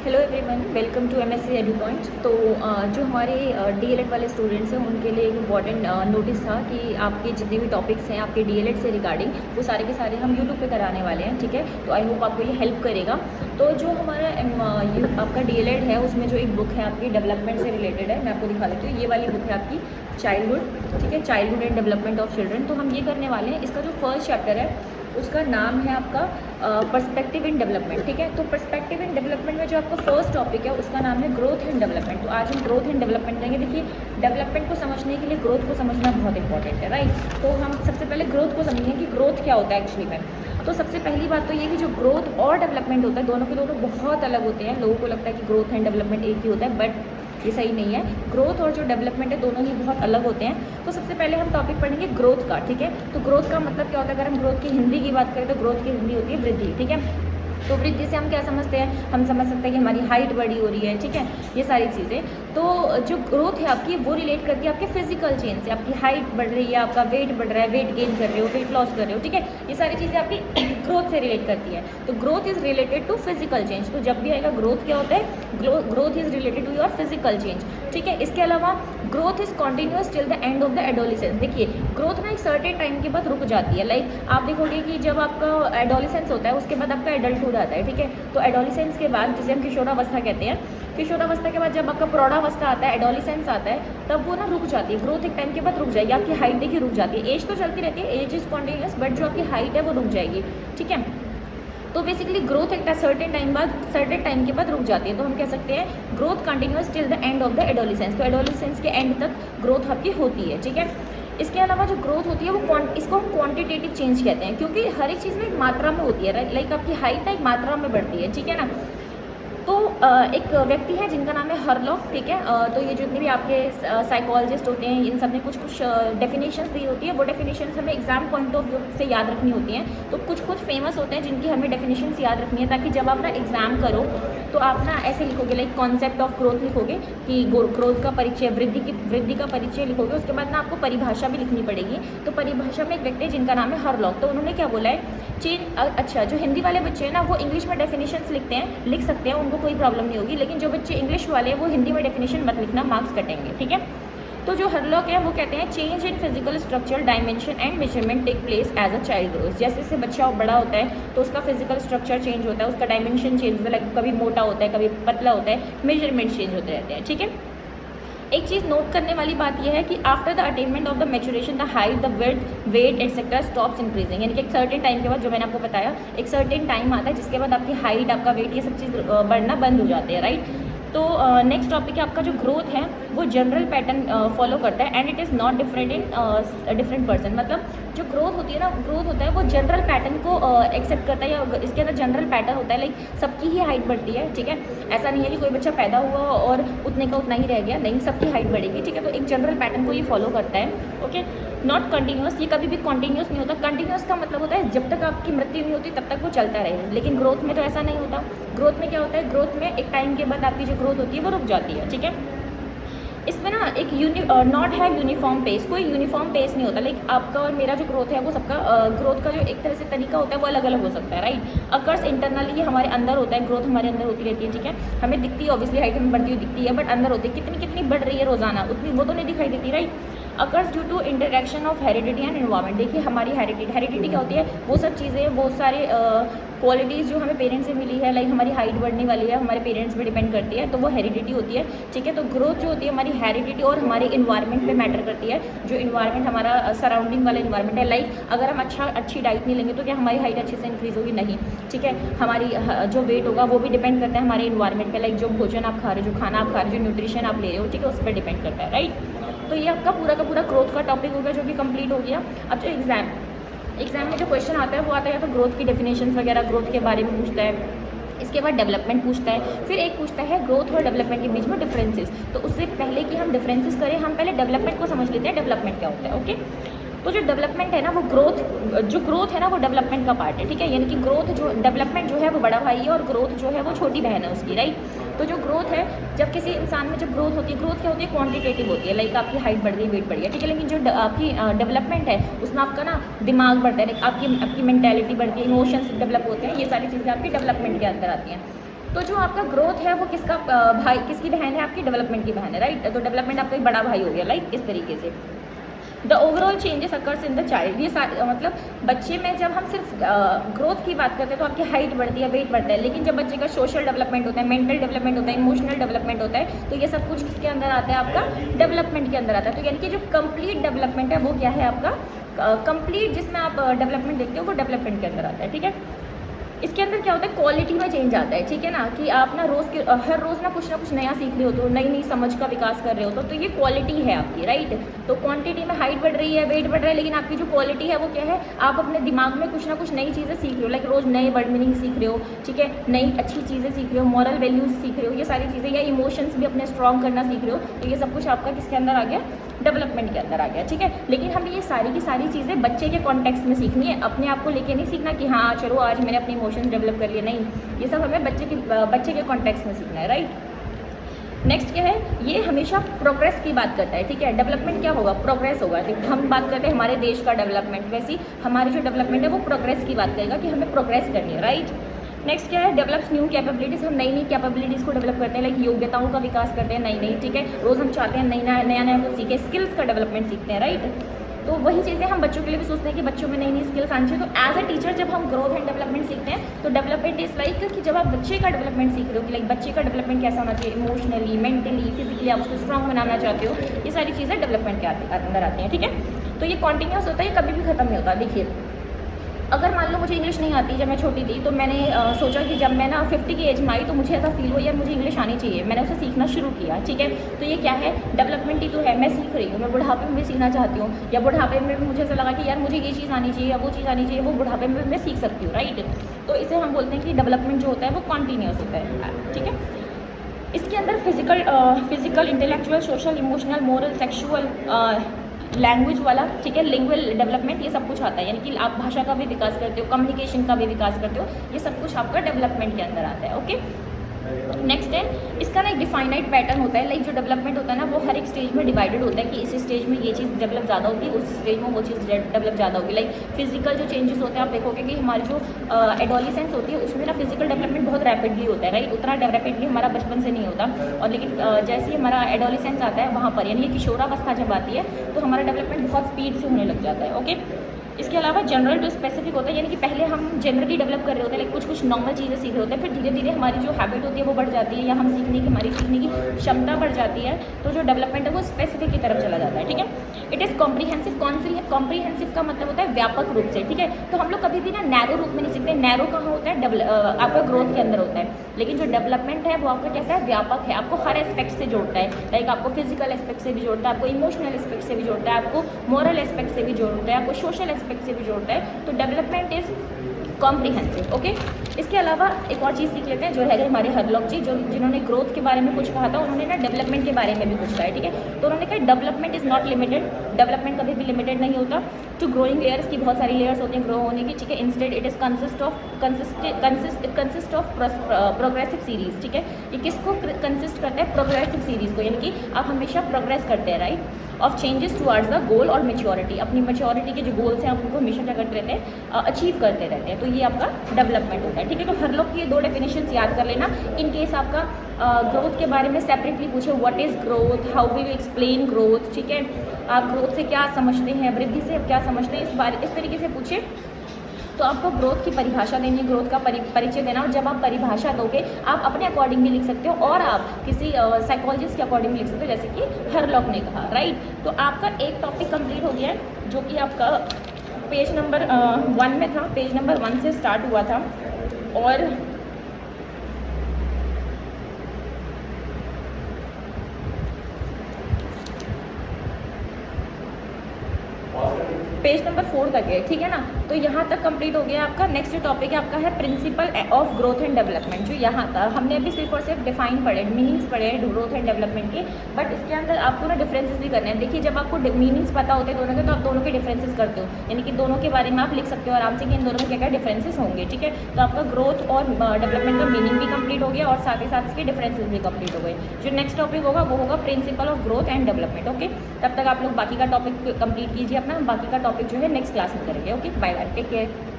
Hello everyone, welcome to MSc Edu Point. तो जो हमारे डीएलएड वाले स्टूडेंट्स हैं उनके लिए एक इम्पॉर्टेंट नोटिस था कि आपके जितने भी टॉपिक्स हैं आपके डीएलएड से रिगार्डिंग वो सारे के सारे हम यूट्यूब पे कराने वाले हैं, ठीक है। तो आई होप आपको ये हेल्प करेगा। तो जो हमारा आपका डीएलएड है उसमें जो एक बुक है आपकी डेवलपमेंट से रिलेटेड है, मैं आपको दिखा देती हूँ। ये वाली बुक है आपकी चाइल्डहुड, ठीक है, childhood and development of children. तो हम ये करने वाले हैं, इसका जो फर्स्ट चैप्टर है उसका नाम है आपका पर्सपेक्टिव इन डेवलपमेंट, ठीक है। तो पर्सपेक्टिव इन डेवलपमेंट में जो आपका फर्स्ट टॉपिक है उसका नाम है ग्रोथ एंड डेवलपमेंट। तो आज हम ग्रोथ एंड डेवलपमेंट करेंगे। देखिए, डेवलपमेंट को समझने के लिए ग्रोथ को समझना बहुत इंपॉर्टेंट है, राइट। तो हम सबसे पहले ग्रोथ को समझेंगे कि ग्रोथ क्या होता है एक्चुअली में। तो सबसे पहली बात तो ये कि जो ग्रोथ और डेवलपमेंट होता है दोनों के दोनों बहुत अलग होते हैं। लोगों को लगता है कि ग्रोथ एंड डेवलपमेंट एक ही होता है, बट ये सही नहीं है। ग्रोथ और जो डेवलपमेंट है दोनों ही बहुत अलग होते हैं। तो सबसे पहले हम टॉपिक पढ़ेंगे ग्रोथ का, ठीक है। तो ग्रोथ का मतलब क्या होता है? अगर हम ग्रोथ की हिंदी की बात करें तो ग्रोथ की हिंदी होती है वृद्धि, ठीक है। तो वृद्धि से हम क्या समझते हैं? हम समझ सकते हैं कि हमारी हाइट बड़ी हो रही है, ठीक है, ये सारी चीज़ें। तो जो ग्रोथ है आपकी वो रिलेट करती है आपके फिजिकल चेंज से। आपकी हाइट बढ़ रही है, आपका वेट बढ़ रहा है, वेट गेन कर रहे हो, वेट लॉस कर रहे हो, ठीक है, ये सारी चीज़ें आपकी ग्रोथ से रिलेट करती है। तो growth is related to physical change. तो जब भी आएगा ग्रोथ क्या होता है? Growth is related to your physical change, ठीक है। इसके अलावा growth is continuous till the end of the adolescence. देखिए, ग्रोथ ना एक सर्टेन टाइम के बाद रुक जाती है। लाइक आप देखोगे कि जब आपका एडोलिसेंस होता है उसके बाद आपका एडल्टहुड आता है, ठीक है। तो एडोलिसेंस के बाद, जिसे हम किशोरावस्था कहते हैं, किशोरावस्था के बाद जब आपका प्रौढ़ावस्था आता है, एडोलिसेंस आता है, तब वो ना रुक जाती है। ग्रोथ एक टाइम के बाद रुक जाएगी। आपकी हाइट देखिए रुक जाती है। एज तो चलती रहती है, एज इज कॉन्टिन्यूस, बट जो आपकी हाइट है वो रुक जाएगी, ठीक है। तो बेसिकली ग्रोथ एक सर्टेन टाइम के बाद रुक जाती है। तो हम कह सकते हैं growth continuous till the end of the adolescence. तो एडोलिसेंस के एंड तक ग्रोथ आपकी होती है, ठीक है। इसके अलावा जो ग्रोथ होती है वो इसको हम क्वांटिटेटिव चेंज कहते हैं, क्योंकि हर एक चीज़ में एक मात्रा में होती है, राइट। लाइक आपकी हाइट एक मात्रा में बढ़ती है, ठीक है ना। तो एक व्यक्ति है जिनका नाम है हरलॉक, ठीक है। तो ये जितने भी आपके साइकोलॉजिस्ट होते हैं इन सब ने कुछ डेफिनेशंस दी होती है। वो डेफिनेशंस हमें एग्जाम पॉइंट ऑफ व्यू से याद रखनी होती हैं। तो कुछ फेमस होते हैं जिनकी हमें डेफिनेशंस याद रखनी है, ताकि जब आप ना एग्जाम करो तो आप ना ऐसे लिखोगे, लाइक कॉन्सेप्ट ऑफ ग्रोथ लिखोगे कि ग्रोथ का परिचय, वृद्धि का परिचय लिखोगे। उसके बाद ना आपको परिभाषा भी लिखनी पड़ेगी। तो परिभाषा में एक व्यक्ति है जिनका नाम है हरलॉक। तो उन्होंने क्या बोला है? अच्छा, जो हिंदी वाले बच्चे हैं ना वो इंग्लिश में डेफिनेशंस लिख सकते हैं, उनको कोई प्रॉब्लम नहीं होगी। लेकिन जो बच्चे इंग्लिश वाले हैं वो हिंदी में डेफिनेशन मत लिखना, मार्क्स कटेंगे, ठीक है। तो जो हरलॉक है वो कहते हैं change in physical structure, dimension and measurement take place as a child growth. जैसे जैसे बच्चा बड़ा होता है तो उसका फिजिकल स्ट्रक्चर चेंज होता है, उसका डायमेंशन चेंज होता है, लाइक कभी मोटा होता है, कभी पतला होता है, मेजरमेंट चेंज होते रहते हैं, ठीक है। एक चीज़ नोट करने वाली बात यह है कि after the attainment of the maturation the height, the width, weight etcetera stops increasing. यानी कि एक सर्टेन टाइम के बाद, जो मैंने आपको बताया, एक सर्टेन टाइम आता है जिसके बाद आपकी हाइट, आपका वेट, ये सब चीज़ बढ़ना बंद हो जाते हैं, राइट। तो नेक्स्ट टॉपिक है आपका जो ग्रोथ है वो जनरल पैटर्न फॉलो करता है and it is not different in different person. मतलब जो ग्रोथ होती है ना, ग्रोथ होता है वो जनरल पैटर्न को एक्सेप्ट करता है, या इसके अंदर जनरल पैटर्न होता है। लाइक सबकी ही हाइट बढ़ती है, ठीक है। ऐसा नहीं है कि कोई बच्चा पैदा हुआ और उतने का उतना ही रह गया, नहीं, सबकी हाइट बढ़ेगी, ठीक है। तो एक जनरल पैटर्न को ये फॉलो करता है, ओके। नॉट कंटिन्यूस, ये कभी भी कंटिन्यूस नहीं होता। कंटिन्यूस का मतलब होता है जब तक आपकी मृत्यु नहीं होती तब तक वो चलता रहे। लेकिन ग्रोथ में तो ऐसा नहीं होता। ग्रोथ में क्या होता है? ग्रोथ में एक टाइम के बाद आपकी जो ग्रोथ होती है वो रुक जाती है, ठीक है। इसमें ना एक नॉट है यूनिफॉर्म पेस, कोई यूनिफॉर्म पेस नहीं होता। लाइक आपका और मेरा जो ग्रोथ है वो सबका ग्रोथ का जो एक तरह से तरीका होता है वो अलग अलग हो सकता है, राइट। अकर्स इंटरनली, ये हमारे अंदर होता है, ग्रोथ हमारे अंदर होती रहती है, ठीक है। हमें दिखती है, ऑब्वियसली हाइट हमें बढ़ती हुई दिखती है, बट अंदर होती है, कितनी बढ़ रही है रोजाना, उतनी वो तो नहीं दिखाई देती, right. Occurs due to interaction of heredity and environment. देखिए, हमारी हेरिडिटी क्या होती है? वो सब चीज़ें, बहुत सारे क्वालिटीज़ जो हमें पेरेंट्स से मिली है, लाइक हमारी हाइट बढ़ने वाली है, हमारे पेरेंट्स पे डिपेंड करती है, तो वो हेरिडिटी होती है, ठीक है। तो ग्रोथ जो होती है हमारी हेरिडिटी और हमारे इन्वायरमेंट पे मैटर करती है। जो इन्वायरमेंट हमारा सराउंडिंग वाला इन्वायरमेंट है, लाइक अगर हम अच्छी डाइट नहीं लेंगे तो क्या हमारी हाइट अच्छे से इंक्रीज़ होगी? नहीं, ठीक है। हमारी जो वेट होगा वो भी डिपेंड करता है हमारे इन्वायरमेंट पे, लाइक जो भोजन आप खा रहे हो, जो खाना आप खा रहे हो, जो न्यूट्रिशन आप ले रहे हो, ठीक है, उस पर डिपेंड करता है, राइट। तो ये आपका पूरा का पूरा ग्रोथ का टॉपिक हो गया, जो कि कंप्लीट हो गया। अब जो एग्जाम में जो क्वेश्चन आता है वो आता है या तो ग्रोथ की डेफिनेशंस वगैरह, ग्रोथ के बारे में पूछता है, इसके बाद डेवलपमेंट पूछता है, फिर एक पूछता है ग्रोथ और डेवलपमेंट के बीच में डिफरेंसेस। तो उससे पहले कि हम डिफरेंसेस करें, हम पहले डेवलपमेंट को समझ लेते हैं, डेवलपमेंट क्या होता है, ओके। तो जो डेवलपमेंट है ना, वो ग्रोथ है ना वो डेवलपमेंट का पार्ट है, ठीक है। यानी कि डेवलपमेंट जो है वो बड़ा भाई है और ग्रोथ जो है वो छोटी बहन है उसकी, राइट। तो जो ग्रोथ है, जब किसी इंसान में जब ग्रोथ होती है, ग्रोथ क्या होती है? क्वांटिटेटिव होती है, लाइक आपकी हाइट बढ़ गई, वेट बढ़ गया, ठीक है। लेकिन जो आपकी डेवलपमेंट है उसमें आपका ना दिमाग बढ़ता है, लाइक आपकी मेंटेलिटी बढ़ती है, इमोशंस डेवलप होते हैं, ये सारी चीज़ें आपकी डेवलपमेंट के अंदर आती हैं। तो जो आपका ग्रोथ है वो किसका भाई किसकी बहन है, आपकी डेवलपमेंट की बहन है, राइट। तो डेवलपमेंट आपका एक बड़ा भाई हो गया, लाइक इस तरीके से। The overall changes occurs in the child, ये मतलब बच्चे में जब हम सिर्फ ग्रोथ की बात करते हैं तो आपकी हाइट बढ़ती है, वेट बढ़ता है, लेकिन जब बच्चे का सोशल डेवलपमेंट होता है, मेंटल डेवलपमेंट होता है, इमोशनल डेवलपमेंट होता है, तो ये सब कुछ किसके अंदर आता है, आपका डेवलपमेंट के अंदर आता है। तो यानी कि जो कंप्लीट डेवलपमेंट है वो क्या है, आपका कंप्लीट जिसमें आप डेवलपमेंट देखते हो वो डेवलपमेंट के अंदर आता है, ठीक है। इसके अंदर क्या होता है, क्वालिटी में चेंज आता है, ठीक है ना, कि आप ना हर रोज़ ना कुछ नया सीख रहे हो, तो नई नई समझ का विकास कर रहे हो, तो ये क्वालिटी है आपकी, राइट। तो क्वांटिटी में हाइट बढ़ रही है, वेट बढ़ रहा है, लेकिन आपकी जो क्वालिटी है वो क्या है, आप अपने दिमाग में कुछ ना कुछ नई चीज़ें सीख रहे हो, लाइक रोज़ नए वर्ड मीनिंग सीख रहे हो, ठीक है, नई अच्छी चीज़ें सीख रहे हो, मॉरल वैल्यूज़ सीख रहे हो, ये सारी चीज़ें, या इमोशंस भी अपने स्ट्रॉन्ग करना सीख रहे हो, तो ये सब कुछ आपका किसके अंदर आ गया, डेवलपमेंट के अंदर आ गया, ठीक है। लेकिन हमें ये सारी की सारी चीज़ें बच्चे के कॉन्टेक्स्ट में सीखनी है, अपने आप को लेके नहीं सीखना कि हाँ चलो आज मैंने अपने इमोशंस डेवलप कर लिए, नहीं, ये सब हमें बच्चे के कॉन्टेक्स्ट में सीखना है, राइट। नेक्स्ट क्या है, ये हमेशा प्रोग्रेस की बात करता है, ठीक है। डेवलपमेंट क्या होगा, प्रोग्रेस होगा। हम बात करते हैं हमारे देश का डेवलपमेंट, वैसे हमारी जो डेवलपमेंट है वो प्रोग्रेस की बात करेगा कि हमें प्रोग्रेस करनी है, राइट। नेक्स्ट क्या है, डेवलप्स न्यू कैपेबिलिटीज़, हम नई नई कैपेबिलिटीज़ को डेवलप करते हैं, लाइक योग्यताओं का विकास करते हैं नई नई, ठीक है। रोज़ हम चाहते हैं नया नया कुछ सीखें, स्किल्स का डेवलपमेंट सीखते हैं, राइट। तो वही चीज़ें हम बच्चों के लिए भी सोचते हैं कि बच्चों में नई नई स्किल्स आनी चाहिए। तो एज अ टीचर जब हम ग्रोथ एंड डेवलपमेंट सीखते हैं तो डेवलपमेंट इज़ लाइक कि जब आप बच्चे का डेवलपमेंट सीख रहे हो कि लाइक बच्चे का डेवलपमेंट कैसा होना चाहिए, इमोशनली, मेंटली, फिजिकली आप उसको स्ट्रॉन्ग बनाना चाहते हो, ये सारी चीज़ें डेवलपमेंट के अंदर आती हैं, ठीक है। तो ये कॉन्टीन्यूस होता है, ये कभी भी खत्म नहीं होता। देखिए अगर मान लो मुझे इंग्लिश नहीं आती जब मैं छोटी थी, तो मैंने सोचा कि जब मैं ना 50 की एज में आई तो मुझे ऐसा फील हुआ यार मुझे इंग्लिश आनी चाहिए, मैंने उसे सीखना शुरू किया, ठीक है। तो ये क्या है, डेवलपमेंट ही तो है, मैं सीख रही हूँ, मैं बुढ़ापे में भी सीखना चाहती हूँ, या बुढ़ापे में भी मुझे ऐसा लगा कि यार मुझे ये चीज़ आनी चाहिए या वो चीज़ आनी चाहिए, वो बुढ़ापे में मैं सीख सकती हूँ, राइट। तो इसे हम बोलते हैं कि डेवलपमेंट जो होता है वो कॉन्टीन्यूस होता है, ठीक है। इसके अंदर physical, intellectual, social, emotional, moral, sexual, language वाला, ठीक है, लिंगुअल डेवलपमेंट, ये सब कुछ आता है, यानी कि आप भाषा का भी विकास करते हो, कम्युनिकेशन का भी विकास करते हो, ये सब कुछ आपका डेवलपमेंट के अंदर आता है, ओके। नेक्स्ट है, इसका ना एक डिफाइनाइट पैटर्न होता है, लाइक जो डेवलपमेंट होता है ना वो हर एक स्टेज में डिवाइडेड होता है कि इस स्टेज में ये चीज़ डेवलप ज़्यादा होगी, उस स्टेज में वो चीज़ डेवलप ज़्यादा होगी। लाइक फिजिकल जो चेंजेस होते हैं आप देखोगे कि हमारी जो एडोलिसेंस होती है उसमें ना फिजिकल डेवलपमेंट बहुत रैपिडली होता है, राइट। उतना रैपिडली हमारा बचपन से नहीं होता, और लेकिन जैसे ही हमारा एडोलिसेंस आता है वहाँ पर, यानी कि किशोरावस्था जब आती है तो हमारा डेवलपमेंट बहुत स्पीड से होने लग जाता है, ओके। इसके अलावा जनरल टू स्पेसिफिक होता है, यानी कि पहले हम जनरली डेवलप कर रहे होते हैं, लाइक कुछ नॉर्मल चीज़ें सीख रहे होते हैं, फिर धीरे धीरे हमारी जो हैबिट होती है वो बढ़ जाती है, या हम हमारी सीखने की क्षमता बढ़ जाती है, तो जो डेवलपमेंट है वो स्पेसिफिक की तरफ चला जाता है, ठीक है। इट इज़ कॉम्प्रीहेंसिव, कॉम्प्रीहेंसिव का मतलब होता है व्यापक रूप से, ठीक है। तो हम लोग कभी भी ना नैरो रूप में नहीं सीखते, नैरो कहाँ होता है, आपका ग्रोथ के अंदर होता है, लेकिन जो डेवलपमेंट है वो आपका कैसा है, व्यापक है, आपको हर एस्पेक्ट से जोड़ता है, लाइक आपको फिजिकल एस्पेक्ट से भी जोड़ता है, आपको इमोशनल एस्पेक्ट से भी जोड़ता है, आपको मॉरल एस्पेक्ट से भी जोड़ता है, आपको सोशल एस्पेक्ट से भी जोड़ता है। तो डेवलपमेंट इज कॉम्प्रीहेंसिव, ओके। इसके अलावा एक और चीज़ सीख लेते हैं, जो है हमारे हरलॉक जी, जिन्होंने ग्रोथ के बारे में कुछ कहा था, उन्होंने ना डेवलपमेंट के बारे में भी कुछ कहा है, ठीक है। तो उन्होंने कहा development is not limited, development कभी भी लिमिटेड नहीं होता टू ग्रोइंग लेयर्स की, बहुत सारी लेयर्स होती हैं ग्रो होने की, ठीक है। Instead it is consist of progressive series, ठीक है। ये किसको कंसिस्ट करता है, प्रोग्रेसिव सीरीज को, यानी कि आप हमेशा प्रोग्रेस करते हैं, right, of changes towards the goal और मेच्योरिटी, अपनी मेच्योरिटी के जो गोल्स हैं आप उनको हमेशा क्या करते रहते हैं, अचीव करते रहते हैं, तो ये आपका डेवलपमेंट होता है, ठीक है। तो हर लोग की ये 2 डेफिनेशंस याद कर लेना, इन केस आपका ग्रोथ के बारे में सेपरेटली पूछे, what is growth, how will you explain growth, ठीक है, आप ग्रोथ से क्या समझते हैं, वृद्धि से क्या समझते हैं, इस तरीके से पूछे तो आपको ग्रोथ की परिभाषा देनी है, ग्रोथ का परिचय देना, और जब आप परिभाषा दोगे आप अपने अकॉर्डिंग भी लिख सकते हो, और आप किसी साइकोलॉजिस्ट के अकॉर्डिंग लिख सकते हो, जैसे कि हरलॉक ने कहा, राइट। तो आपका एक टॉपिक कंप्लीट हो गया है, जो कि आपका पेज नंबर 1 में था, पेज नंबर 1 से स्टार्ट हुआ था, और पेज नंबर 4 तक है, ठीक है ना। तो यहाँ तक कंप्लीट हो गया आपका। नेक्स्ट टॉपिक आपका है principle of growth and development, जो यहाँ तक हमने अभी सिर्फ और सिर्फ डिफाइन पढ़े, मीनिंग्स पढ़े हैं ग्रोथ एंड डेवलपमेंट के, बट इसके अंदर आपको ना डिफरेंसेस भी करने हैं। देखिए जब आपको मीनिंग्स पता होते हैं दोनों के, तो आप दोनों के डिफरेंसेस करते हो, यानी कि दोनों के बारे में आप लिख सकते हो आराम से कि इन दोनों में क्या क्या डिफरेंसेस होंगे, ठीक है। तो आपका ग्रोथ और डेवलपमेंट का मीनिंग भी कंप्लीट हो गया, और साथ ही साथ इसके डिफरेंसेस भी कंप्लीट हो गए। जो नेक्स्ट टॉपिक होगा वो होगा principle of growth and development, okay. तब तक आप लोग बाकी का टॉपिक कंप्लीट कीजिए अपना, बाकी का टॉपिक जो है नेक्स्ट क्लास में करेंगे, okay. Bye bye, take care.